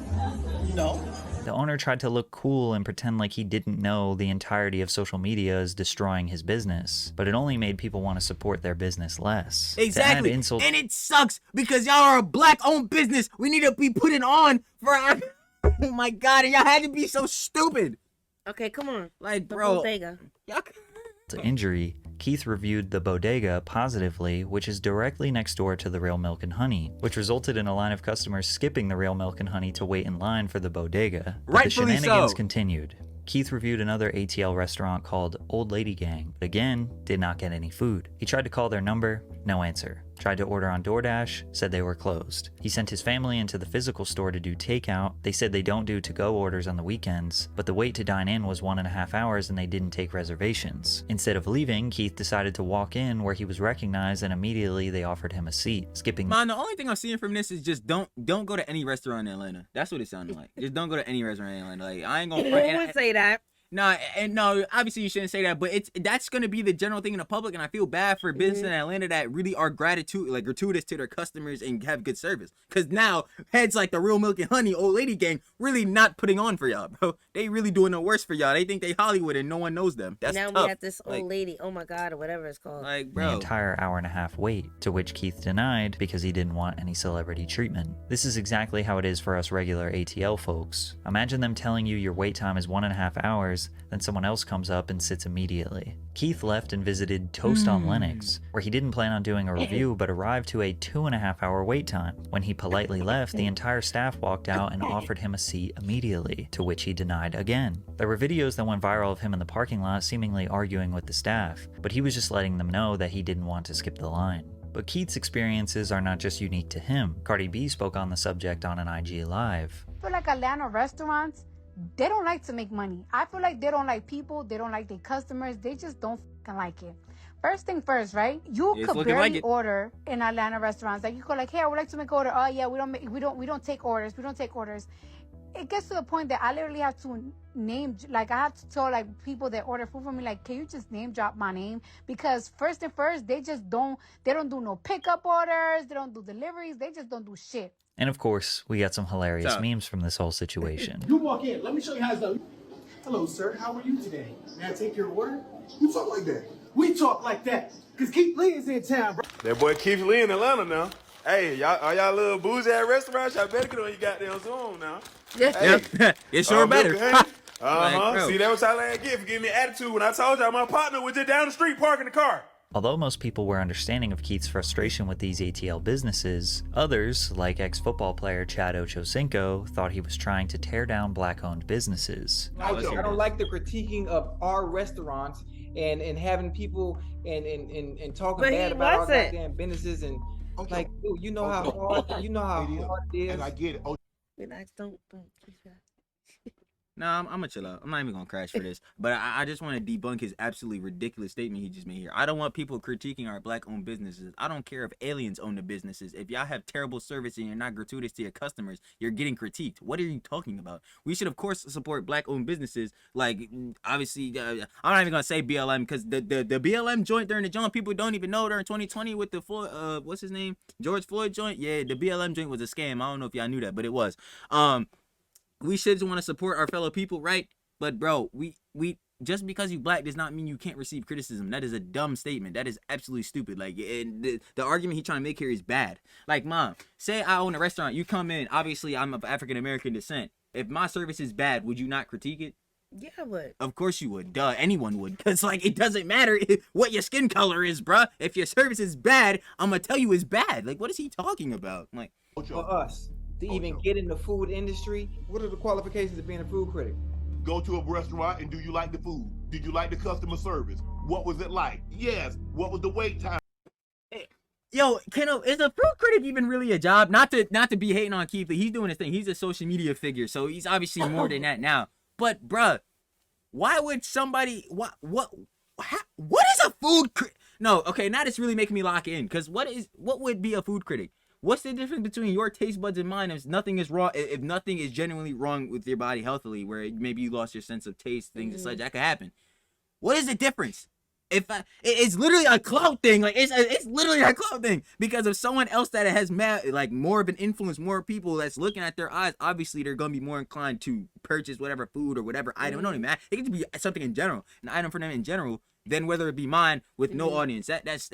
No. The owner tried to look cool and pretend like he didn't know the entirety of social media is destroying his business, but it only made people want to support their business less. Exactly. And it sucks because y'all are a black-owned business. We need to be putting on for our... Oh my God, and y'all had to be so stupid. Okay, come on. Like, bro. Bodega. To injury, Keith reviewed the bodega positively, which is directly next door to the Real Milk and Honey, which resulted in a line of customers skipping the Real Milk and Honey to wait in line for the bodega. But the shenanigans continued. Keith reviewed another ATL restaurant called Old Lady Gang, but again, did not get any food. He tried to call their number, no answer. Tried to order on DoorDash, said they were closed. He sent his family into the physical store to do takeout. They said they don't do to-go orders on the weekends, but the wait to dine in was 1.5 hours and they didn't take reservations. Instead of leaving, Keith decided to walk in where he was recognized and immediately they offered him a seat, skipping. Man, the only thing I'm seeing from this is just don't go to any restaurant in Atlanta. That's what it sounded like. Just don't go to any restaurant in Atlanta. Like, I ain't gonna... I wouldn't say that. No, obviously you shouldn't say that, but that's gonna be the general thing in the public, and I feel bad for business in Atlanta that really are gratuitous to their customers and have good service. Cause now heads like the Real Milk and Honey, Old Lady Gang, really not putting on for y'all, bro. They really doing the worst for y'all. They think they Hollywood and no one knows them. That's now tough. We have this old lady, oh my God, or whatever it's called. Like, bro. The entire 1.5-hour wait, to which Keith denied because he didn't want any celebrity treatment. This is exactly how it is for us regular ATL folks. Imagine them telling you your wait time is 1.5 hours customers, then someone else comes up and sits immediately. Keith left and visited Toast on Linux, where he didn't plan on doing a review but arrived to a 2.5-hour wait time. When he politely left, the entire staff walked out and offered him a seat immediately, to which he denied again. There were videos that went viral of him in the parking lot seemingly arguing with the staff, but he was just letting them know that he didn't want to skip the line. But Keith's experiences are not just unique to him. Cardi B spoke on the subject on an IG Live. I feel like Atlanta restaurants, they don't like to make money. I feel like they don't like people, they don't like their customers, they just don't fucking like it. First thing first, right? You could barely order in Atlanta restaurants. Like you go like, hey, I would like to make order. Oh yeah, we don't take orders. It gets to the point that I literally have to I have to tell like people that order food from me, like, can you just name drop my name? Because first, they don't do no pickup orders, they don't do deliveries, they just don't do shit. And of course, we got some hilarious memes from this whole situation. You walk in, let me show you how it's done. Hello, sir, how are you today? May I take your order? You talk like that. We talk like that, because Keith Lee is in town, bro. That boy Keith Lee in Atlanta now. Hey, y'all little boozy at restaurants, y'all better get on your goddamn zone now. Hey, it's sure better. See, that was how I get for giving me attitude when I told y'all my partner was just down the street parking the car. Although most people were understanding of Keith's frustration with these ATL businesses, others, like ex-football player Chad Ochocinco, thought he was trying to tear down black-owned businesses. I don't like the critiquing of our restaurants and having people and talking bad about our goddamn businesses and like, dude, you know how hard it is. And I get it. Relax, don't. No, I'm gonna chill out. I'm not even gonna crash for this. But I just want to debunk his absolutely ridiculous statement he just made here. I don't want people critiquing our black-owned businesses. I don't care if aliens own the businesses. If y'all have terrible service and you're not gratuitous to your customers, you're getting critiqued. What are you talking about? We should, of course, support black-owned businesses. Like, obviously, I'm not even gonna say BLM because the BLM joint during the joint, people don't even know during 2020 with the Floyd, what's his name? George Floyd joint. Yeah, the BLM joint was a scam. I don't know if y'all knew that, but it was. We should want to support our fellow people, right? But bro, we just because you black does not mean you can't receive criticism. That is a dumb statement. That is absolutely stupid. Like, the argument he's trying to make here is bad. Like, mom, say I own a restaurant. You come in. Obviously, I'm of African American descent. If my service is bad, would you not critique it? Yeah, I would. Of course you would. Duh, anyone would. Because, like, it doesn't matter what your skin color is, bruh. If your service is bad, I'm going to tell you it's bad. Like, what is he talking about? Like, for us to even get in the food industry, what are the qualifications of being a food critic? Go to a restaurant and do you like the food? Did you like the customer service? What was it like? Yes. What was the wait time? Yo, Keno, is a food critic even really a job? Not to be hating on Keith, but he's doing his thing. He's a social media figure, so he's obviously more than that now. But bruh, why would somebody what is a food critic? No, okay, now it's really making me lock in. Cause what would be a food critic? What's the difference between your taste buds and mine if nothing is wrong? If nothing is genuinely wrong with your body healthily, where maybe you lost your sense of taste, things and such, that could happen. What is the difference? It's literally a clout thing. Like it's literally a clout thing because if someone else that has more of an influence, more people that's looking at their eyes, obviously they're gonna be more inclined to purchase whatever food or whatever item. Don't even matter. It could be something in general, an item for them in general. Than whether it be mine with no audience. That's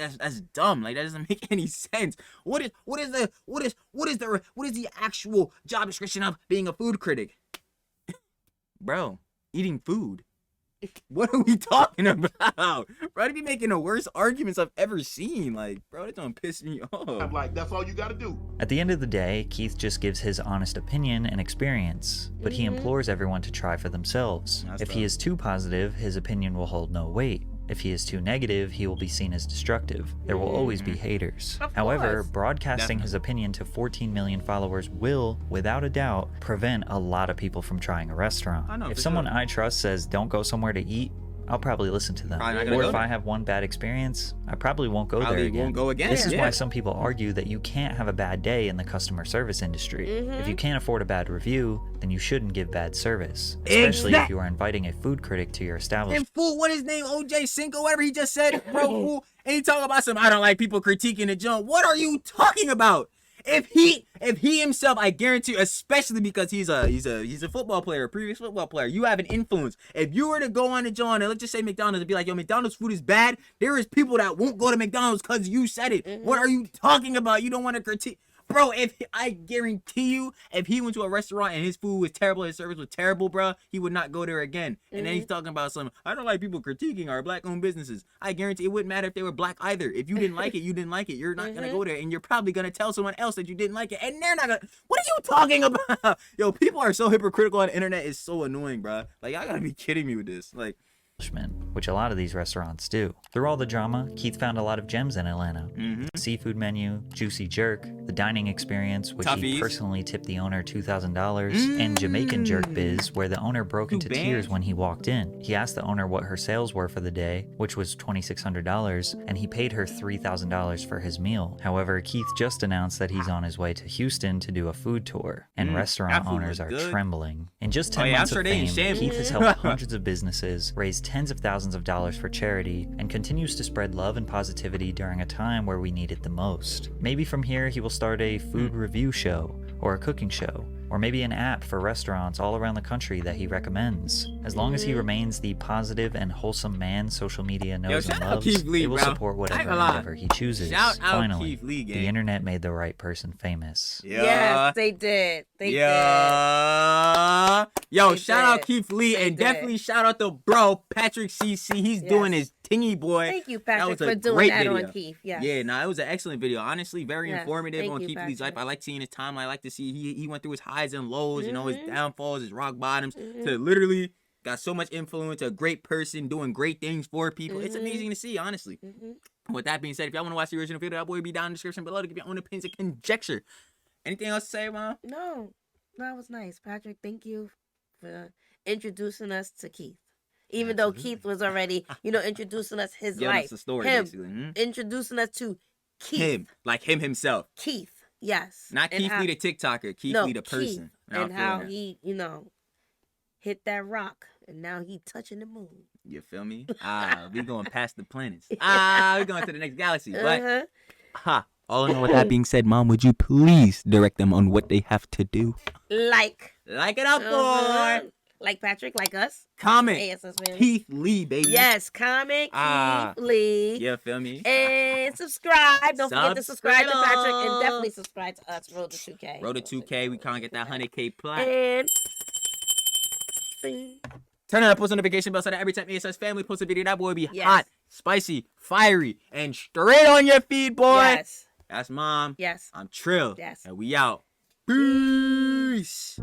dumb. Like that doesn't make any sense. What is the actual job description of being a food critic? Bro, eating food. What are we talking about? Bro, to be making the worst arguments I've ever seen. Like, bro, that don't piss me off. I'm like, that's all you gotta do. At the end of the day, Keith just gives his honest opinion and experience, but he implores everyone to try for themselves. If he is too positive, his opinion will hold no weight. If he is too negative, he will be seen as destructive. There will always be haters. However, broadcasting his opinion to 14 million followers will, without a doubt, prevent a lot of people from trying a restaurant. If someone I trust says don't go somewhere to eat, I'll probably listen to them. Or if I have one bad experience, I probably won't go there again. This is why some people argue that you can't have a bad day in the customer service industry. If you can't afford a bad review, then you shouldn't give bad service, especially if you are inviting a food critic to your establishment. And fool, what his name? OJ Cinco, whatever he just said, bro. Fool, and he talking about I don't like people critiquing the jump. What are you talking about? If he himself, I guarantee you, especially because he's a football player, a previous football player, you have an influence. If you were to go on to John and let's just say McDonald's and be like, yo, McDonald's food is bad, there is people that won't go to McDonald's because you said it. What are you talking about? You don't want to critique. Bro, if I guarantee you, if he went to a restaurant and his food was terrible, his service was terrible, bro, he would not go there again. And then he's talking about some, I don't like people critiquing our black-owned businesses. I guarantee it wouldn't matter if they were black either. If you didn't like it, you didn't like it. You're not gonna go there, and you're probably gonna tell someone else that you didn't like it, and they're not gonna. What are you talking about? Yo, people are so hypocritical on the internet. It's so annoying, bro. Like, y'all gotta be kidding me with this. Like, which a lot of these restaurants do. Through all the drama, Keith found a lot of gems in Atlanta. The seafood menu, juicy jerk, the dining experience, which he personally tipped the owner $2,000, and Jamaican jerk biz, where the owner broke into tears when he walked in. He asked the owner what her sales were for the day, which was $2,600, and he paid her $3,000 for his meal. However, Keith just announced that he's on his way to Houston to do a food tour, and restaurant owners are trembling. In just 10 months of fame, Keith has helped hundreds of businesses, raised tens of thousands of dollars for charity, and continues to spread love and positivity during a time where we need it the most. Maybe from here he will start a food review show, or a cooking show, or maybe an app for restaurants all around the country that he recommends. As long as he remains the positive and wholesome man social media knows and loves, they will support whatever endeavor he chooses. Finally, the internet made the right person famous. Yes, they did. They did. Yo, shout out Keith Lee, and definitely shout out to bro Patrick CC. He's doing his tingy boy. Thank you, Patrick, for doing that video on Keith. Yeah, it was an excellent video. Honestly, very informative on Keith Lee's life. I like seeing his time. I like to see he went through his highs and lows, you know, his downfalls, his rock bottoms, to literally got so much influence, a great person doing great things for people. It's amazing to see, honestly. With that being said, if y'all want to watch the original video, that boy will be down in the description below to give your own opinions and conjecture. Anything else to say, Mom? No, that was nice. Patrick, thank you for introducing us to Keith. Even though Keith was already, introducing us his life. Us the story, him, basically. Introducing us to Keith. Him, like him himself. Keith, yes. Not Keith Lee the TikToker, Keith Lee the person. And how he, hit that rock, and now he touching the moon. You feel me? We going past the planets. We going to the next galaxy. But, all in all, with that being said, Mom, would you please direct them on what they have to do? Like it up, boy. Like Patrick, like us. Comment. AyItsUsFamily. Keith Lee, baby. Yes, comment Keith Lee. Yeah, feel me? And subscribe. Don't forget to subscribe to Patrick, and definitely subscribe to us. Road to 2K. Road to 2K. We can't get that 100K plus. And turn on the post notification bell so that every time AyItsUsFamily posts a video, that boy will be hot, spicy, fiery, and straight on your feed, boy. Yes. That's Mom. Yes. I'm Trill. Yes. And we out. Peace.